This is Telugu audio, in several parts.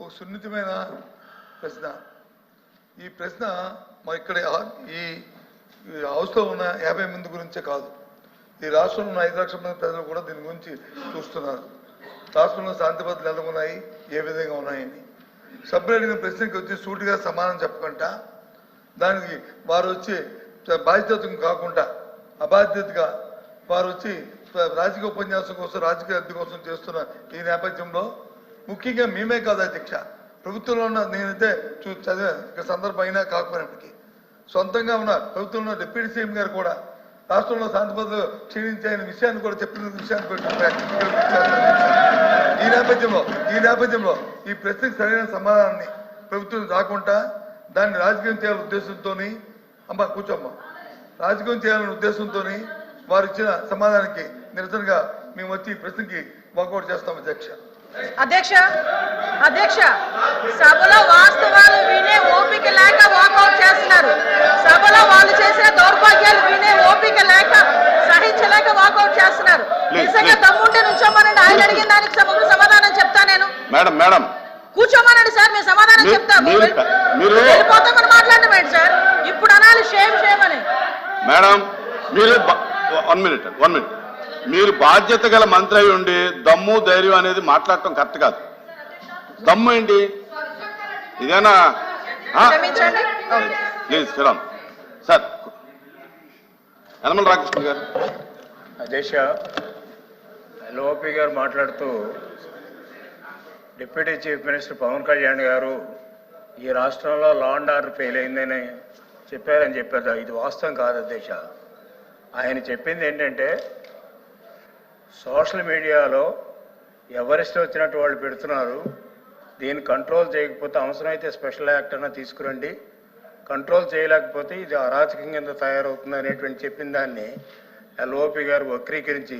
ఒక సున్నితమైన ప్రశ్న. ఈ ప్రశ్న మా ఇక్కడ ఈ హౌస్లో ఉన్న 50 మంది గురించే కాదు, ఈ రాష్ట్రంలో ఉన్న 5 లక్షల మంది ప్రజలు కూడా దీని గురించి చూస్తున్నారు. రాష్ట్రంలో శాంతి భద్రతలు ఎలా ఉన్నాయి, ఏ విధంగా ఉన్నాయని. సభ్యులు అడిగిన ప్రశ్నకి వచ్చి సూటిగా సమాధానం చెప్పకుండా దానికి వారు వచ్చి బాధ్యతగా కాకుండా అబాధ్యతగా వారు వచ్చి రాజకీయ ఉపన్యాసం కోసం, రాజకీయ అద్దె కోసం చేస్తున్న ఈ నేపథ్యంలో ముఖ్యంగా మేమే కాదు అధ్యక్ష, ప్రభుత్వంలో ఉన్న నేనైతే చదివా ఇక సందర్భం అయినా కాకపోయినప్పటికీ సొంతంగా ఉన్న ప్రభుత్వంలో ఉన్న డిప్యూటీ సీఎం గారు కూడా రాష్ట్రంలో శాంతి భద్రతలు క్షీణించాయనే విషయాన్ని కూడా చెప్పిన విషయాన్ని ఈ నేపథ్యంలో ఈ ప్రశ్నకు సరైన సమాధానాన్ని ప్రభుత్వం రాకుండా దాన్ని రాజకీయం చేయాలనే ఉద్దేశంతో అమ్మ కూర్చోమ్మ రాజకీయం చేయాలనే ఉద్దేశంతో వారు ఇచ్చిన సమాధానానికి నిరసనగా మేము వచ్చి ఈ ప్రశ్నకి వాకౌట్ చేస్తాం అధ్యక్ష సభలో వాస్తవాలు వినే ఓపిక లేక వాకౌట్ చేస్తున్నారు. సభలో వాళ్ళు చేసిన దౌర్భాగ్యాలు వినే ఓపిక లేక సహించలేక వాకౌట్ చేస్తున్నారు. నిజంగా దమ్ముంటే నుంచోమనండి, ఆయన అడిగిన దానికి సమాధానం చెప్తా నేను. మేడం కూర్చోమనండి సార్, మేము సమాధానం చెప్తాము. వెళ్ళిపోతామని మాట్లాడమేంటి సార్, ఇప్పుడు అనాలి షేమ్ అని. మేడం మీరు 1 మినిట్ మీరు బాధ్యత గల మంత్రి అయి ఉండి దమ్ము ధైర్యం అనేది మాట్లాడటం కరెక్ట్ కాదు. దమ్ము ఏంటి ఇదేనా? Please Sriram sir. యనమల రామకృష్ణ గారు. అధ్యక్ష, లోపి గారు మాట్లాడుతూ deputy chief minister Pawan Kalyan గారు ఈ రాష్ట్రంలో లా అండ్ ఆర్డర్ ఫెయిల్ అయిందని చెప్పారని చెప్పారు. ఇది వాస్తవం కాదు అధ్యక్ష. ఆయన చెప్పింది ఏంటంటే సోషల్ మీడియాలో ఎవరిష్టం వచ్చినట్టు వాళ్ళు పెడుతున్నారు, దీన్ని కంట్రోల్ చేయకపోతే అవసరమైతే స్పెషల్ యాక్ట్ అన్నా తీసుకురండి, కంట్రోల్ చేయలేకపోతే ఇది అరాచకం కింద తయారవుతుంది అనేటువంటి చెప్పిన దాన్ని ఎల్ఓపి గారు వక్రీకరించి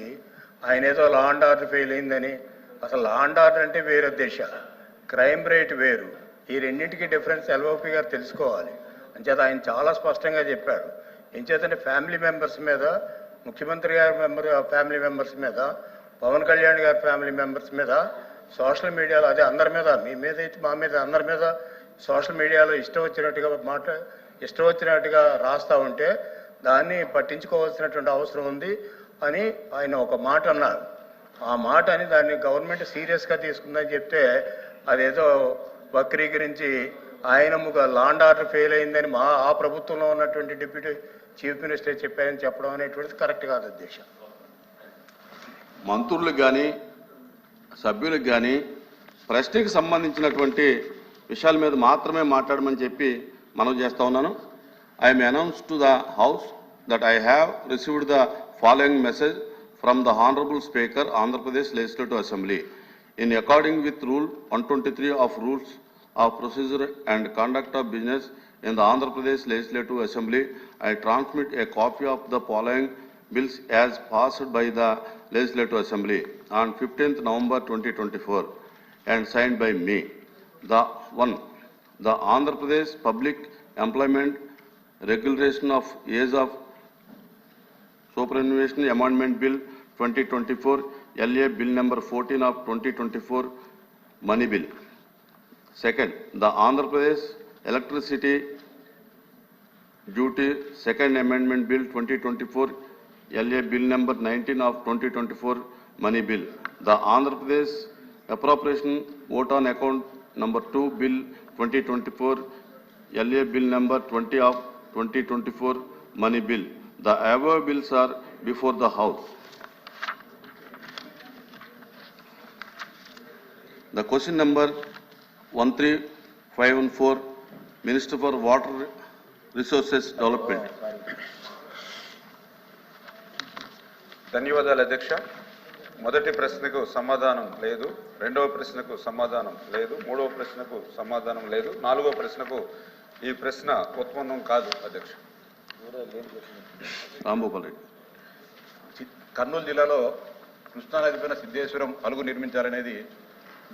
ఆయన ఏదో లా అండ్ ఆర్డర్ ఫెయిల్ అయిందని. అసలు లా అండ్ ఆర్డర్ అంటే వేరు దేశ, క్రైమ్ రేట్ వేరు. ఈ రెండింటికి డిఫరెన్స్ ఎల్ఓపి గారు తెలుసుకోవాలి. అంచేత ఆయన చాలా స్పష్టంగా చెప్పారు. ఏం చేతంటే ఫ్యామిలీ మెంబర్స్ మీద, ముఖ్యమంత్రి గారి ఫ్యామిలీ మెంబర్స్ మీద, పవన్ కళ్యాణ్ గారి ఫ్యామిలీ మెంబర్స్ మీద సోషల్ మీడియాలో, అదే అందరి మీద, మీ మీద అయితే మా మీద, అందరి మీద సోషల్ మీడియాలో ఇష్టం వచ్చినట్టుగా రాస్తూ ఉంటే దాన్ని పట్టించుకోవాల్సినటువంటి అవసరం ఉంది అని ఆయన ఒక మాట అన్నారు. ఆ మాట అని దాన్ని గవర్నమెంట్ సీరియస్గా తీసుకుందని చెప్తే అదేదో వక్రీకరించి ఆయన లా అండ్ ఆర్డర్ ఫెయిల్ అయిందని ఆ ప్రభుత్వంలో ఉన్నటువంటి డిప్యూటీ చీఫ్ మినిస్టర్ చెప్పారని చెప్పడం అనేటువంటిది కరెక్ట్ కాదు అధ్యక్ష. మంత్రులకు కానీ సభ్యులకు కానీ ప్రశ్నకి సంబంధించినటువంటి విషయాల మీద మాత్రమే మాట్లాడమని చెప్పి మనం చేస్తా ఉన్నాను. I'm announce to the house that I have received the following message from the honourable speaker Andhra Pradesh legislative assembly. In according with rule 123 of rules of procedure and conduct of business in the Andhra Pradesh Legislative Assembly, I transmit a copy of the following bills as passed by the Legislative Assembly on 15th November 2024 and signed by me. The Andhra Pradesh Public Employment Regulation of Age of Superannuation Amendment Bill 2024, LA Bill number 14 of 2024, Money Bill. Second, the Andhra Pradesh Electricity Duty Second Amendment Bill 2024, LA Bill number 19 of 2024, Money Bill. The Andhra Pradesh Appropriation Vote on Account number 2 Bill 2024, LA Bill number 20 of 2024, Money Bill. The above bills are before the House. The question number 13514, Minister for Water Resources Development. ధన్యవాదాలు అధ్యక్ష. మొదటి ప్రశ్నకు సమాధానం లేదు, రెండవ ప్రశ్నకు సమాధానం లేదు, మూడవ ప్రశ్నకు సమాధానం లేదు, నాలుగవ ప్రశ్నకు ఈ ప్రశ్న ఉత్పన్నం కాదు అధ్యక్ష. రాంభూపాల్ రెడ్డి. కర్నూలు జిల్లాలో కృష్ణానది పైన సిద్ధేశ్వరం అలుగు నిర్మించాలనేది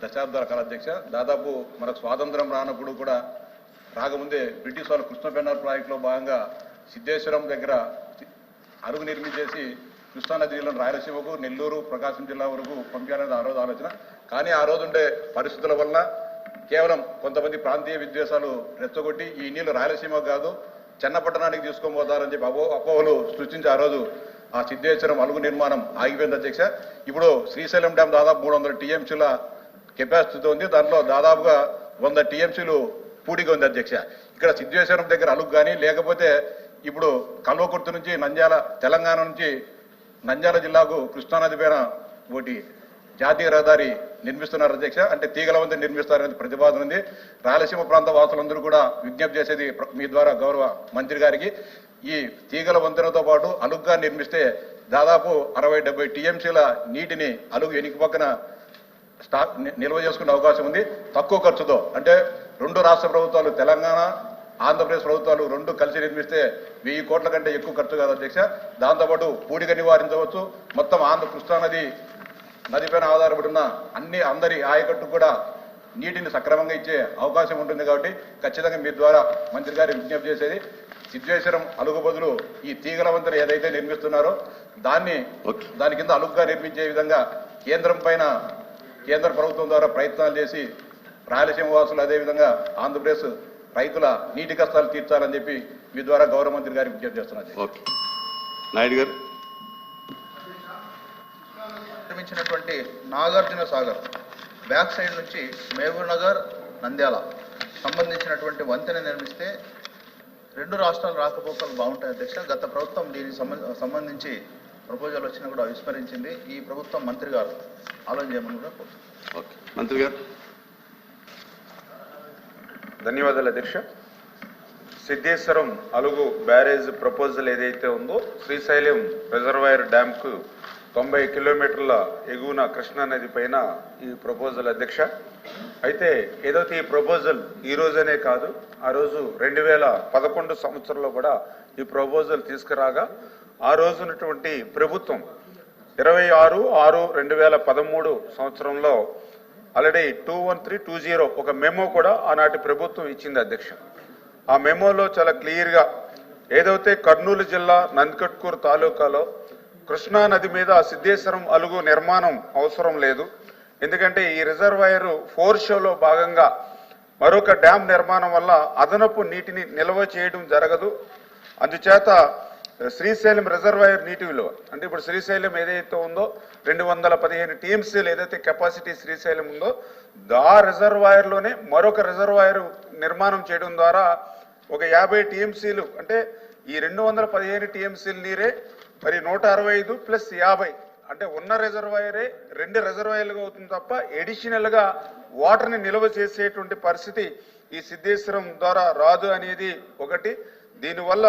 దశాబ్దాల కాల అధ్యక్ష. దాదాపు మనకు స్వాతంత్రం రానప్పుడు కూడా రాకముందే బ్రిటిష్ వాళ్ళు కృష్ణ పెన్నార్ ప్రాజెక్టులో భాగంగా సిద్ధేశ్వరం దగ్గర అలుగు నిర్మించేసి కృష్ణానది జిల్లాను రాయలసీమకు, నెల్లూరు, ప్రకాశం జిల్లా వరకు పంపించాలనేది ఆ రోజు ఆలోచన. కానీ ఆ రోజు ఉండే పరిస్థితుల వల్ల కేవలం కొంతమంది ప్రాంతీయ విద్వేషాలు రెచ్చగొట్టి ఈ నీళ్లు రాయలసీమ కాదు చెన్నపట్టణానికి తీసుకొని పోతారని చెప్పి అపోహలు సృష్టించి ఆ రోజు ఆ సిద్ధేశ్వరం అలుగు నిర్మాణం ఆగిపోయింది అధ్యక్ష. ఇప్పుడు శ్రీశైలం డ్యామ్ దాదాపు 300 టీఎంసీల కెపాసిటీతో ఉంది. దాంట్లో దాదాపుగా 100 టీఎంసీలు పూడిగా ఉంది అధ్యక్ష. ఇక్కడ సిద్ధేశ్వరం దగ్గర అలుగు కానీ లేకపోతే ఇప్పుడు కల్వకుర్తి నుంచి నంద్యాల తెలంగాణ నుంచి నంద్యాల జిల్లాకు కృష్ణానది పైన ఒకటి జాతీయ రహదారి నిర్మిస్తున్నారు అధ్యక్ష. అంటే తీగల వంతెన నిర్మిస్తారనేది ప్రతిపాదన ఉంది. రాయలసీమ ప్రాంత వాసులందరూ కూడా విజ్ఞప్తి చేసేది మీ ద్వారా గౌరవ మంత్రి గారికి, ఈ తీగల వంతెనతో పాటు అలుగ్గా నిర్మిస్తే దాదాపు 60-70 టీఎంసీల నీటిని అలుగు ఎనికి పక్కన స్టాక్ నిల్వ చేసుకునే అవకాశం ఉంది తక్కువ ఖర్చుతో. అంటే 2 రాష్ట్ర ప్రభుత్వాలు తెలంగాణ ఆంధ్రప్రదేశ్ ప్రభుత్వాలు 2 కలిసి నిర్మిస్తే 1000 కోట్ల కంటే ఎక్కువ ఖర్చు కాదు అధ్యక్ష. దాంతోపాటు పూడిక నివారించవచ్చు. మొత్తం కృష్ణానది నదిపైన ఆధారపడి ఉన్న అందరి ఆయకట్టు కూడా నీటిని సక్రమంగా ఇచ్చే అవకాశం ఉంటుంది. కాబట్టి ఖచ్చితంగా మీ ద్వారా మంత్రి గారి విజ్ఞప్తి చేసేది సిద్ధేశ్వరం అలుగు బదులు ఈ తీగల వంతెన ఏదైతే నిర్మిస్తున్నారో దాని కింద అలుగుగా నిర్మించే విధంగా కేంద్ర ప్రభుత్వం ద్వారా ప్రయత్నాలు చేసి రాయలసీమ వాసులు అదేవిధంగా ఆంధ్రప్రదేశ్ రైతుల నీటి కష్టాలు తీర్చాలని చెప్పి మీ ద్వారా గౌరవ మంత్రి గారికి విజ్ఞప్తి చేస్తున్నారు. నాయుడు గారు నిర్మించినటువంటి నాగార్జున సాగర్ బ్యాక్ సైడ్ నుంచి మహబూబ్ నగర్ నంద్యాల సంబంధించినటువంటి వంతెన నిర్మిస్తే 2 రాష్ట్రాల రాకపోకలు బాగుంటాయి అధ్యక్ష. గత ప్రభుత్వం దీనికి సంబంధించి ప్రపోజల్ వచ్చినా కూడా విస్మరించింది. ఈ ప్రభుత్వం మంత్రి గారు ఆలోచన చేయమని కూడా కోరుతున్నాను. మంత్రి గారు. ధన్యవాదాలు అధ్యక్ష. సిద్ధేశ్వరం అలుగు బ్యారేజ్ ప్రపోజల్ ఏదైతే ఉందో శ్రీశైలం రిజర్వాయర్ డ్యాంకు 90 కిలోమీటర్ల ఎగువన కృష్ణానది పైన ఈ ప్రపోజల్ అధ్యక్ష. అయితే ఏదైతే ఈ ప్రపోజల్ ఈ రోజనే కాదు, ఆ రోజు 2011 సంవత్సరంలో కూడా ఈ ప్రపోజల్ తీసుకురాగా ఆ రోజునటువంటి ప్రభుత్వం 26/6/2013 సంవత్సరంలో ఆల్రెడీ 21320 ఒక మెమో కూడా ఆనాటి ప్రభుత్వం ఇచ్చింది అధ్యక్ష. ఆ మెమోలో చాలా క్లియర్గా ఏదైతే కర్నూలు జిల్లా నందికొట్కూరు తాలూకాలో కృష్ణా నది మీద సిద్ధేశ్వరం అలుగు నిర్మాణం అవసరం లేదు, ఎందుకంటే ఈ రిజర్వాయర్ 4 షోలో భాగంగా మరొక డ్యామ్ నిర్మాణం వల్ల అదనపు నీటిని నిల్వ చేయడం జరగదు. అందుచేత శ్రీశైలం రిజర్వాయర్ నీటి విలువ అంటే ఇప్పుడు శ్రీశైలం ఏదైతే ఉందో 215 టీఎంసీలు ఏదైతే కెపాసిటీ శ్రీశైలం ఉందో ఆ రిజర్వాయర్లోనే మరొక రిజర్వాయర్ నిర్మాణం చేయడం ద్వారా ఒక 50 టీఎంసీలు అంటే ఈ 215 టీఎంసీల నీరే మరి 165 + 50 అంటే ఉన్న రిజర్వాయరే 2 రిజర్వాయర్లుగా అవుతుంది తప్ప ఎడిషనల్గా వాటర్ని నిల్వ చేసేటువంటి పరిస్థితి ఈ సిద్ధేశ్వరం ద్వారా రాదు అనేది ఒకటి. దీనివల్ల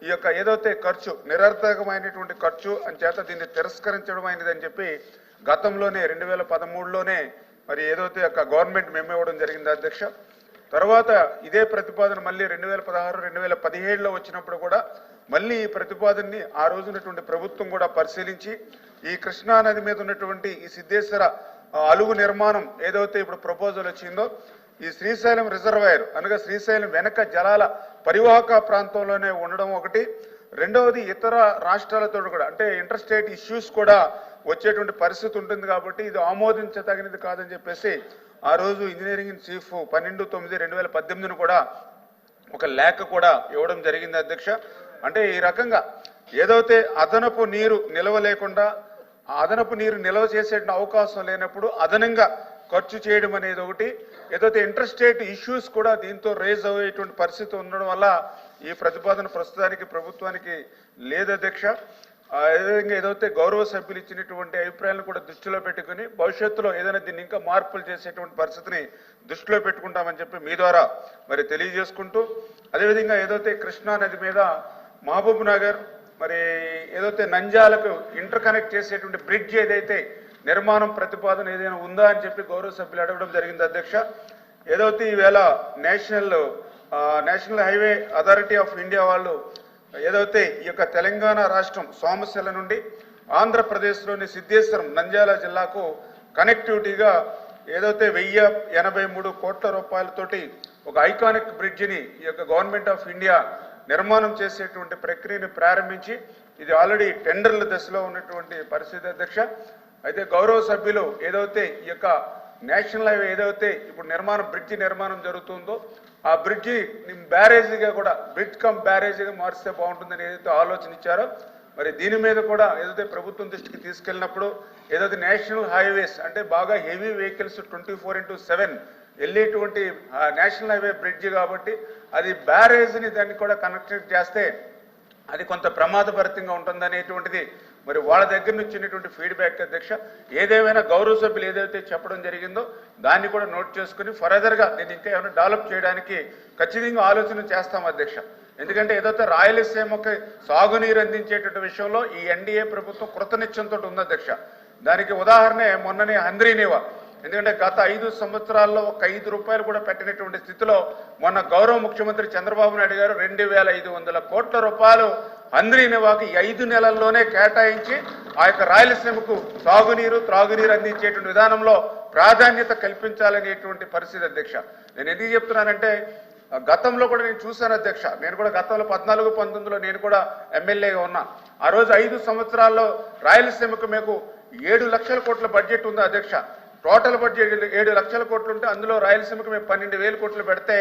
ఈ యొక్క ఏదైతే ఖర్చు నిరర్థకమైనటువంటి ఖర్చు అని చేత దీన్ని తిరస్కరించడం అయినది అని చెప్పి గతంలోనే 2013లోనే మరి ఏదైతే యొక్క గవర్నమెంట్ మెమో ఇవ్వడం జరిగింది అధ్యక్ష. తర్వాత ఇదే ప్రతిపాదన మళ్ళీ 2016-2017లో వచ్చినప్పుడు కూడా మళ్ళీ ఈ ప్రతిపాదనని ఆ రోజునటువంటి ప్రభుత్వం కూడా పరిశీలించి ఈ కృష్ణానది మీద ఉన్నటువంటి ఈ సిద్ధేశ్వర అలుగు నిర్మాణం ఏదైతే ఇప్పుడు ప్రపోజల్ వచ్చిందో ఈ శ్రీశైలం రిజర్వాయర్ అనగా శ్రీశైలం వెనక జలాల పరివాహక ప్రాంతంలోనే ఉండడం ఒకటి. రెండవది ఇతర రాష్ట్రాలతో కూడా అంటే ఇంటర్ స్టేట్ ఇష్యూస్ కూడా వచ్చేటువంటి పరిస్థితి ఉంటుంది కాబట్టి ఇది ఆమోదించదగినది కాదని చెప్పేసి ఆ రోజు ఇంజనీరింగ్ ఇన్ చీఫ్ 12/9/2018 కూడా ఒక లేఖ కూడా ఇవ్వడం జరిగింది అధ్యక్ష. అంటే ఈ రకంగా ఏదైతే అదనపు నీరు నిల్వ లేకుండా అదనపు నీరు నిల్వ చేసే అవకాశం లేనప్పుడు అదనంగా ఖర్చు చేయడం అనేది ఒకటి, ఏదైతే ఇంటర్ స్టేట్ ఇష్యూస్ కూడా దీంతో రేజ్ అయ్యేటువంటి పరిస్థితి ఉండడం వల్ల ఈ ప్రతిపాదన ప్రస్తుతానికి ప్రభుత్వానికి లేదు అధ్యక్ష. అదేవిధంగా ఏదైతే గౌరవ సభ్యులు ఇచ్చినటువంటి అభిప్రాయాలను కూడా దృష్టిలో పెట్టుకుని భవిష్యత్తులో ఏదైనా దీన్ని ఇంకా మార్పులు చేసేటువంటి పరిస్థితిని దృష్టిలో పెట్టుకుంటామని చెప్పి మీ ద్వారా మరి తెలియజేసుకుంటూ, అదేవిధంగా ఏదైతే కృష్ణా నది మీద మహబూబ్ నగర్ మరి ఏదైతే నంద్యాలకు ఇంటర్ కనెక్ట్ చేసేటువంటి బ్రిడ్జ్ ఏదైతే నిర్మాణం ప్రతిపాదన ఏదైనా ఉందా అని చెప్పి గౌరవ సభ్యులు అడగడం జరిగింది అధ్యక్ష. ఏదైతే ఈవేళ national highway authority of India వాళ్ళు ఏదైతే ఈ యొక్క తెలంగాణ రాష్ట్రం సోమశిల నుండి ఆంధ్రప్రదేశ్లోని సిద్ధేశ్వరం నంద్యాల జిల్లాకు కనెక్టివిటీగా ఏదైతే 1083 కోట్ల రూపాయలతోటి ఒక ఐకానిక్ బ్రిడ్జిని ఈ యొక్క గవర్నమెంట్ ఆఫ్ ఇండియా నిర్మాణం చేసేటువంటి ప్రక్రియను ప్రారంభించి ఇది ఆల్రెడీ టెండర్ల దశలో ఉన్నటువంటి పరిస్థితి అధ్యక్ష. అయితే గౌరవ సభ్యులు ఏదైతే ఈ యొక్క నేషనల్ హైవే ఏదైతే ఇప్పుడు బ్రిడ్జి నిర్మాణం జరుగుతుందో ఆ బ్రిడ్జి బ్యారేజీగా కూడా బ్రిడ్జ్ కమ్ బ్యారేజీగా మారిస్తే బాగుంటుందని ఏదైతే ఆలోచన ఇచ్చారో మరి దీని మీద కూడా ఏదైతే ప్రభుత్వం దృష్టికి తీసుకెళ్ళినప్పుడు ఏదైతే నేషనల్ హైవేస్ అంటే బాగా హెవీ వెహికల్స్ 24/7 వెళ్ళేటువంటి నేషనల్ హైవే బ్రిడ్జ్ కాబట్టి అది బ్యారేజ్ని దాన్ని కూడా కనెక్ట్ చేస్తే అది కొంత ప్రమాదభరితంగా ఉంటుందనేటువంటిది మరి వాళ్ళ దగ్గర నుంచి ఉన్నటువంటి ఫీడ్బ్యాక్ అధ్యక్ష. ఏదేమైనా గౌరవ సభ్యులు ఏదైతే చెప్పడం జరిగిందో దాన్ని కూడా నోట్ చేసుకుని ఫర్దర్గా దీన్ని ఇంకా ఏమైనా డెవలప్ చేయడానికి ఖచ్చితంగా ఆలోచన చేస్తాం అధ్యక్ష. ఎందుకంటే ఏదైతే రాయలసీమకి సాగునీరు అందించేటువంటి విషయంలో ఈ ఎన్డీఏ ప్రభుత్వం కృతనిశ్చయంతో ఉంది అధ్యక్ష. దానికి ఉదాహరణ మొన్ననే హంద్రీనేవా. ఎందుకంటే గత 5 సంవత్సరాల్లో ఒక 5 రూపాయలు కూడా పెట్టినటువంటి స్థితిలో మొన్న గౌరవ ముఖ్యమంత్రి చంద్రబాబు నాయుడు గారు 2,500 కోట్ల రూపాయలు హంద్రీనేవాకి 5 నెలల్లోనే కేటాయించి ఆ యొక్క రాయలసీమకు సాగునీరు త్రాగునీరు అందించేటువంటి విధానంలో ప్రాధాన్యత కల్పించాలనేటువంటి పరిస్థితి అధ్యక్ష. నేను ఎందుకు చెప్తున్నానంటే గతంలో కూడా నేను చూశాను అధ్యక్ష. నేను కూడా గతంలో 14-19లో నేను కూడా ఎమ్మెల్యేగా ఉన్నా. ఆ రోజు 5 సంవత్సరాల్లో రాయలసీమకు మీకు 7 లక్షల కోట్ల బడ్జెట్ ఉంది అధ్యక్ష. టోటల్ బడ్జెట్ 7 లక్షల కోట్లు ఉంటే అందులో రాయలసీమకు మేము 12,000 కోట్లు పెడితే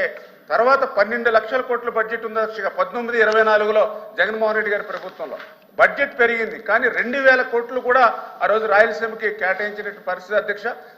తర్వాత 12 లక్షల కోట్ల బడ్జెట్ ఉంది అధ్యక్ష. 19-24లో జగన్మోహన్ రెడ్డి గారి ప్రభుత్వంలో బడ్జెట్ పెరిగింది కానీ 2,000 కోట్లు కూడా ఆ రోజు రాయలసీమకి కేటాయించినటువంటి పరిస్థితి అధ్యక్ష.